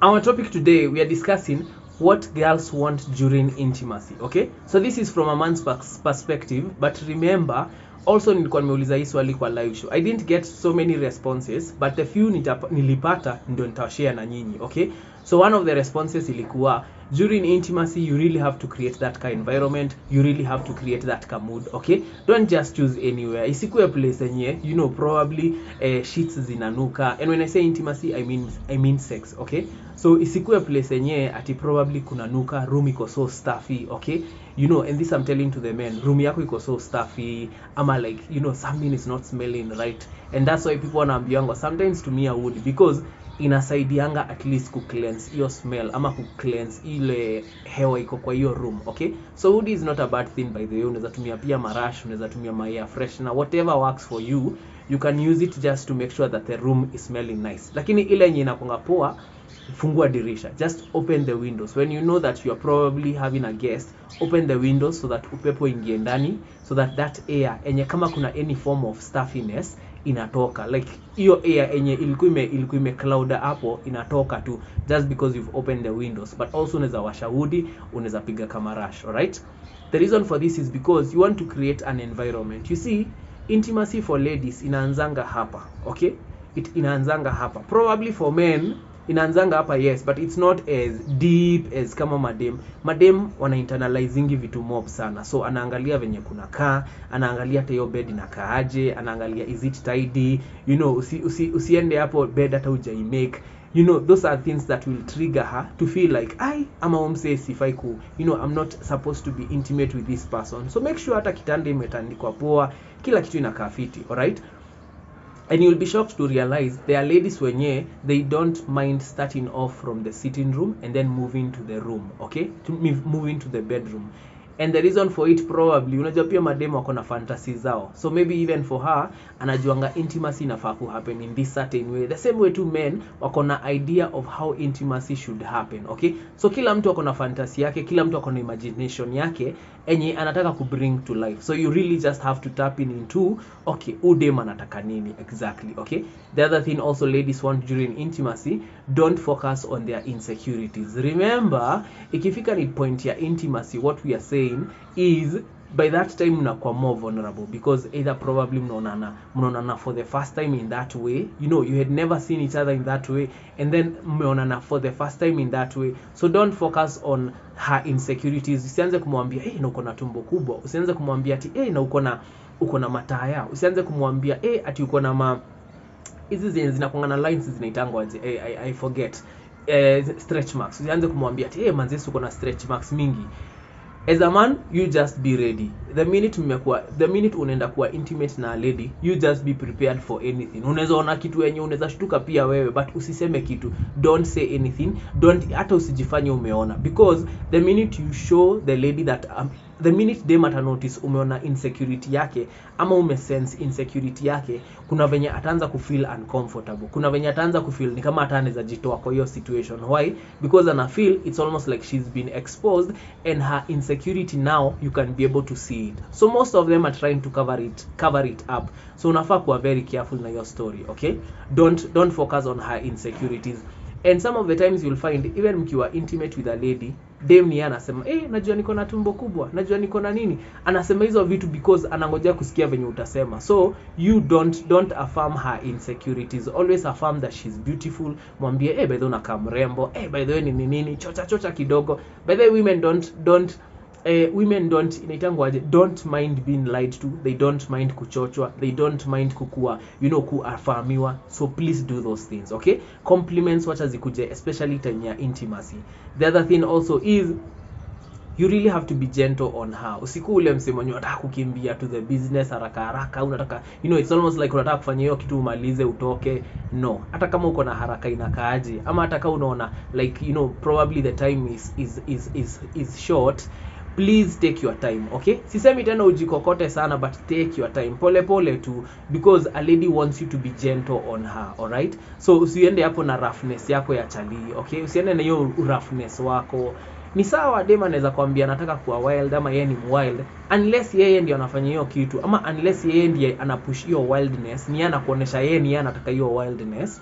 Our topic today, we are discussing what girls want during intimacy. Okay, so this is from a man's perspective, but remember also nilikuwa nimeuliza hii swali kwa live show. I didn't get so many responses, but the few nilipata ndio nitashare na nyinyi. Okay, so one of the responses ilikuwa during intimacy you really have to create that kind of environment, you really have to create that kind of mood. Okay, don't just choose anywhere. Isikuwe place yenye probably sheets zinanuka, and when I say intimacy I mean sex. Okay, so isikuwe place yenye ati probably kunanuka, room iko so stuffy. Okay, and this I'm telling to the men, room yako iko so stuffy, ama like something is not smelling right, and that's why people wanaambianga sometimes tumia wood, because inasaidianga at least ku cleanse your smell ama ku cleanse ile hewa iko kwa hiyo room. Okay, so wood is not a bad thing by the way. Unaweza tumia pia marash, unaweza tumia air freshener, whatever works for you, you can use it just to make sure that the room is smelling nice. Lakini ile yenye inakonga poa, fungua dirisha, just open the windows. When you know that you are probably having a guest, open the windows so that upepo ingie ndani, so that air enye kama kuna any form of stuffiness inatoka, like hiyo air enye ilikuwa ime cloud hapo inatoka tu, just because you've opened the windows. But also unaweza washa wood, unaweza piga kama rush. All right, the reason for this is because you want to create an environment. You see, intimacy for ladies inaanzanga hapa. Okay, inaanzanga hapa. Probably for men inaanzanga hapa, yes, but it's not as deep as kama madem wana internalizingi vitu mob sana. So anaangalia venye kuna kaa, anaangalia hata hiyo bed inakaaje, anaangalia is it tidy, usiende hapo bed hata hujaimake. Those are things that will trigger her to feel like ama umse sifai ku, I'm not supposed to be intimate with this person. So make sure hata kitanda imetandikwa poa, kila kitu inakaa fiti. Alright, and you'll be shocked to realize there are ladies wenye they don't mind starting off from the sitting room and then moving to the room. Okay, to moving to the bedroom. And the reason for it, probably unajua pia mademo wako na fantasies zao, so maybe even for her anajuanga intimacy inafaa ku happen in this certain way, the same way to men wako na idea of how intimacy should happen. Okay, so kila mtu wako na fantasy yake, kila mtu wako na imagination yake enye anataka ku bring to life. So you really just have to tap into okay, udem anataka nini exactly. Okay, the other thing also ladies want during intimacy, don't focus on their insecurities. Remember, ikifika ni point ya intimacy, what we are saying is by that time mnakuwa more vulnerable, because either probably mnaonana for the first time in that way, you had never seen each other in that way, and then mmeonana for the first time in that way. So don't focus on her insecurities. Usianze kumwambia na uko na tumbo kubwa, usianze kumwambia ati na uko na mataya, usianze kumwambia ati uko na hizi zinakuanga na lines zinaitangwa aje, I forget, stretch marks. Usianze kumwambia ati manzi uko na stretch marks mingi. As a man, you just be ready. The minute unaenda kuwa intimate na a lady, you just be prepared for anything. Unaweza ona kitu yenye unaweza shtuka pia wewe, but usiseme kitu. Don't say anything. Hata usijifanye umeona, because the minute you show the lady that the minute dem ata notice umeona insecurity yake ama umesense insecurity yake, kuna venye ataanza ku feel uncomfortable, kuna venye ataanza ku feel ni kama ataanza jitoa kwa hiyo situation. Why? Because ana feel it's almost like she's been exposed, and her insecurity now you can be able to see it. So most of them are trying to cover it up. So unafaa kuwa very careful na your story. Okay, don't focus on her insecurities. And some of the times you'll find even mkiwa intimate with a lady, dem ni anasema najua niko na tumbo kubwa, najua niko na nini, anasema hizo vitu because anangojea kusikia venye utasema. So you don't affirm her insecurities, always affirm that she's beautiful. Mwambie by the way unakaa mrembo, by the way ni nini, chocha kidogo. By the way, women don't mind being lied to, they don't mind kuchochwa, they don't mind kukua kuafamiwa. So please do those things. Okay, compliments wacha zikuje, especially time ya intimacy. The other thing also is you really have to be gentle on her. Usiku ule msemo unataka kukimbia to the business haraka, unataka it's almost like unataka kufanya hiyo kitu umalize utoke. No, hata kama uko na haraka inakaaje, ama hata kama unaona like probably the time is short, please take your time. Okay, sisemi tena ujikokote sana, but take your time, pole tu, because a lady wants you to be gentle on her. All right, so usiende hapo na roughness yako ya chali. Okay, usiende na hiyo roughness wako. Ni sawa dem anaweza kwambia nataka kuwa wild ama yeye ni wild, unless yeye ndiye anafanya hiyo kitu, ama unless yeye ndiye anapush hiyo wildness, ni anakuonesha yeye ni anataka hiyo wildness.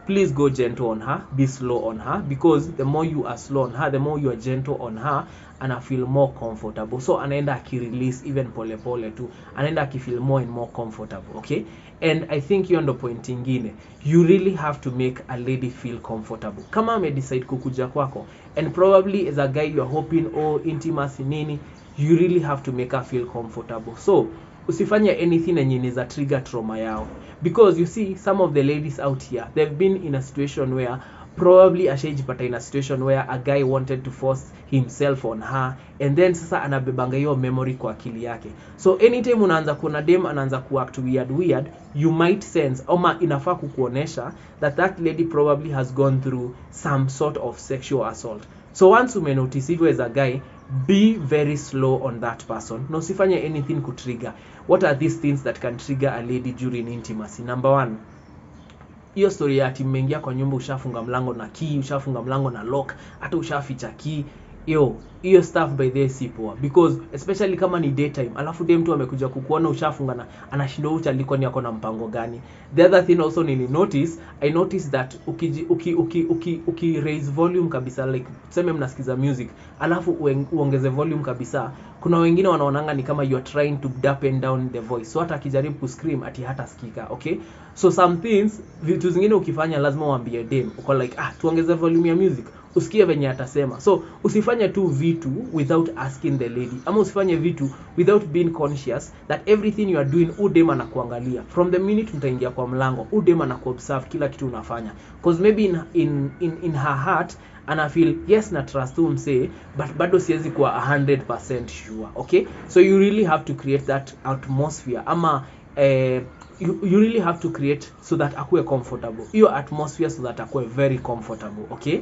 please go gentle on her, be slow on her, because the more you are slow on her, the more you are gentle on her, and I feel more comfortable. So anaenda akirelease even pole pole tu, anaenda akifeel more and more comfortable. Okay, and I think hiyo ndo point ingine, you really have to make a lady feel comfortable. Kama ame decide kukuja kwako, and probably as a guy you are hoping intimacy nini, you really have to make her feel comfortable. So usifanye anything yenye inaweza trigger trauma yao, because you see some of the ladies out here, they've been in a situation where probably ashaijipata in a situation where a guy wanted to force himself on her, and then sasa anabebanga hiyo memory kwa akili yake. So anytime unaanza kuna dem anaanza kuact weird, you might sense ama inafaa kukuonesha that that lady probably has gone through some sort of sexual assault. So once you may notice it as a guy, be very slow on that person. No usifanye anything could trigger. What are these things that can trigger a lady during intimacy? Number one, hiyo story ya ati mmeingia kwa nyumba, ushafunga mlango na key, ushafunga mlango na lock, hata ushaficha key. Hiyo stuff by the si poa, because especially kama ni daytime, alafu dem tu amekuja kukuona ushafunga na anashindwa uchaliko ni yako na mpango gani. The other thing also I noticed that uki raise volume kabisa, like tuseme mnasikiza music alafu uongeze volume kabisa, kuna wengine wanaonanga ni kama you are trying to dampen down the voice, so hata akijaribu ku scream ati hata sikika. Okay, so some things, vitu zingine ukifanya lazima uambie dem, uko like tuongeze volume ya music, usikie venye atasema. So usifanye tu vitu without asking the lady, ama usifanye vitu without being conscious that everything you are doing udem anakuangalia. From the minute mtaingia kwa mlango, udem anakuobserve kila kitu unafanya, because maybe in her heart ana feel yes na trust umse, but bado siwezi kuwa 100% sure. Okay, so you really have to create that atmosphere, ama you really have to create so that akuwe comfortable, your atmosphere, so that akuwe very comfortable. Okay,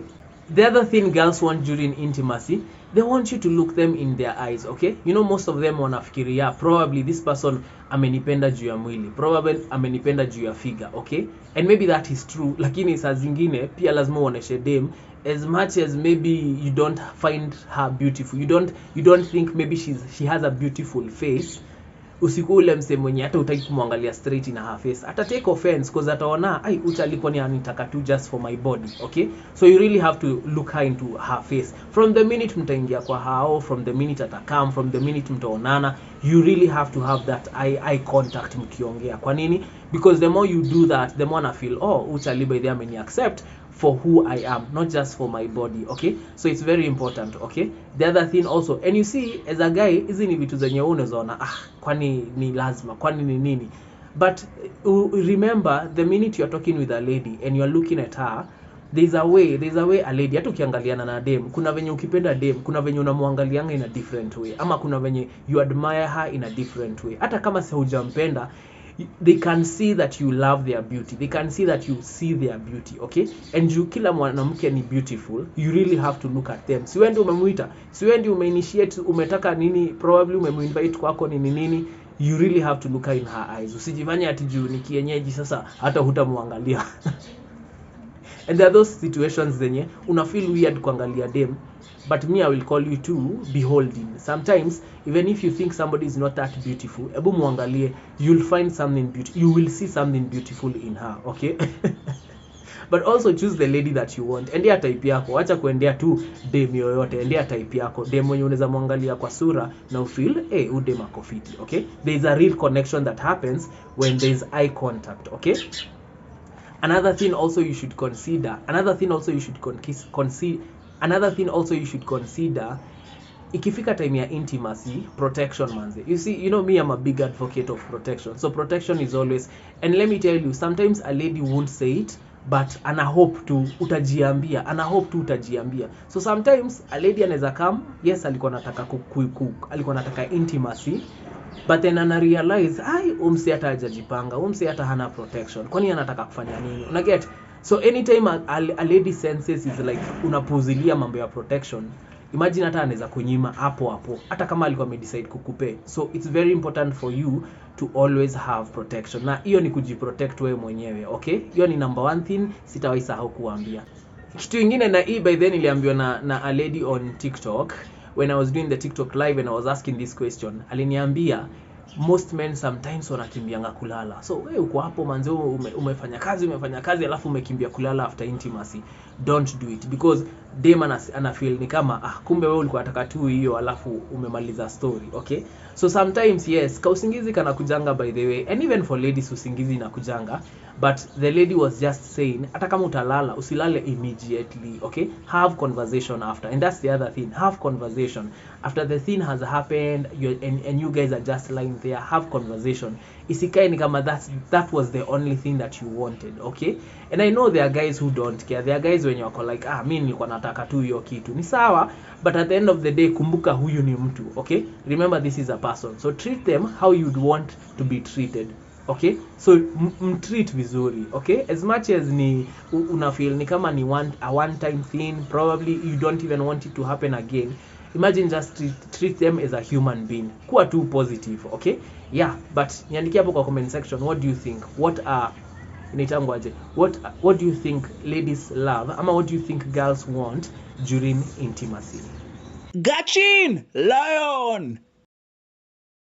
the other thing girls want during intimacy, they want you to look them in their eyes. Okay, you know, most of them wanafikiria probably this person amenipenda juu ya mwili, probably amenipenda juu ya figure. Okay, and maybe that is true, lakini saa zingine pia lazima uoneshe dem, as much as maybe you don't find her beautiful, you don't think maybe she has a beautiful face, usiku ule mse mwenye hata utaki kumwangalia straight in her face, ata take offense, because ataona ucha alikuwa ni anitaka tu just for my body. Okay, so you really have to look her into her face from the minute mtaingia kwa hao, from the minute atakam, from the minute mtaonana, you really have to have that eye contact mkiongea. Kwa nini? Because the more you do that, the more I feel ucha liba idea meni accept for who I am, not just for my body. Okay, so it's very important. Okay, the other thing also, and you see as a guy, hizi ni vitu zenye unazoona kwani ni lazima, kwani ni nini, but remember the minute you are talking with a lady and you are looking at her, there's a way a lady, hata ukiangaliana na dem, kuna venye ukipenda dem, kuna venye unamwangalianga in a different way, ama kuna venye you admire her in a different way. Hata kama si hujampenda, they can see that you love their beauty, they can see that you see their beauty. Okay, and you kila mwanamke ni beautiful, you really have to look at them. Siwendi umemuita, siwendi umeinitiate, umetaka nini, probably umemuinvite kwako nini, you really have to look her in her eyes. Usijifanye ati juu ni kienyeji sasa hata hutamwangalia. And there are those situations zenye una feel weird kuangalia dem, but me I will call you to beholding. Sometimes even if you think somebody is not that beautiful, ebu muangalie, you'll find something beautiful, you will see something beautiful in her. Okay. But also choose the lady that you want. Endea type yako, acha kuendea tu dem yoyote, endea type yako, dem mwenye unaweza muangalia kwa sura na ufeel udem ako fiti. Okay, there is a real connection that happens when there is eye contact. Okay, another thing also you should consider, ikifika time ya intimacy, protection manze. You see, you know me, I'm a big advocate of protection. So protection is always, and let me tell you, sometimes a lady won't say it, but ana hope tu utajiambia. So sometimes a lady anaweza come, yes alikuwa anataka alikuwa anataka intimacy, but then ana realize umse hata hajajipanga, umse hata hana protection, kwani anataka kufanya nini, una get? So anytime a lady senses is like unapuzilia mambo ya protection, imagine hata anaweza kunyima hapo hata kama alikuwa amedecide kukupe. So it's very important for you to always have protection, na hiyo ni kujiprotect wewe mwenyewe. Okay, hiyo ni number one thing, sitawahi sahau kuambia. Kitu kingine na by then niliambiwa na a lady on TikTok when I was doing the TikTok live and I was asking this question. Aliniambia most men sometimes wanakimbianga kulala. So wewe uko hapo manzo, umefanya kazi alafu umekimbia kulala after intimacy. Don't do it, because dem ana feel ni kama kumbe wewe ulikuwa unataka tu hiyo alafu umemaliza story. Okay, so sometimes yes, kausingizi kana kujanga, by the way, and even for ladies usingizi na kujanga, but the lady was just saying hata kama utalala usilale immediately. Okay, have conversation after, and that's the other thing, have conversation after the thing has happened. And you guys are just lying there, have conversation. Isikae ni kama that was the only thing that you wanted. Okay, and I know there are guys who don't care. There are guys when you're like mimi nilikuwa nataka tu hiyo kitu, ni sawa, but at the end of the day kumbuka huyu ni mtu. Okay, remember this is a person, so treat them how you'd want to be treated. Okay, so treat vizuri. Okay, as much as ni una feel ni kama ni a one time thing, probably you don't even want it to happen again. Imagine just treat them as a human being. Kuwa too positive. Okay, yeah, but niandikia hapo kwa comment section, what do you think? What do you think ladies love, ama what do you think girls want during intimacy? Gachin Lion.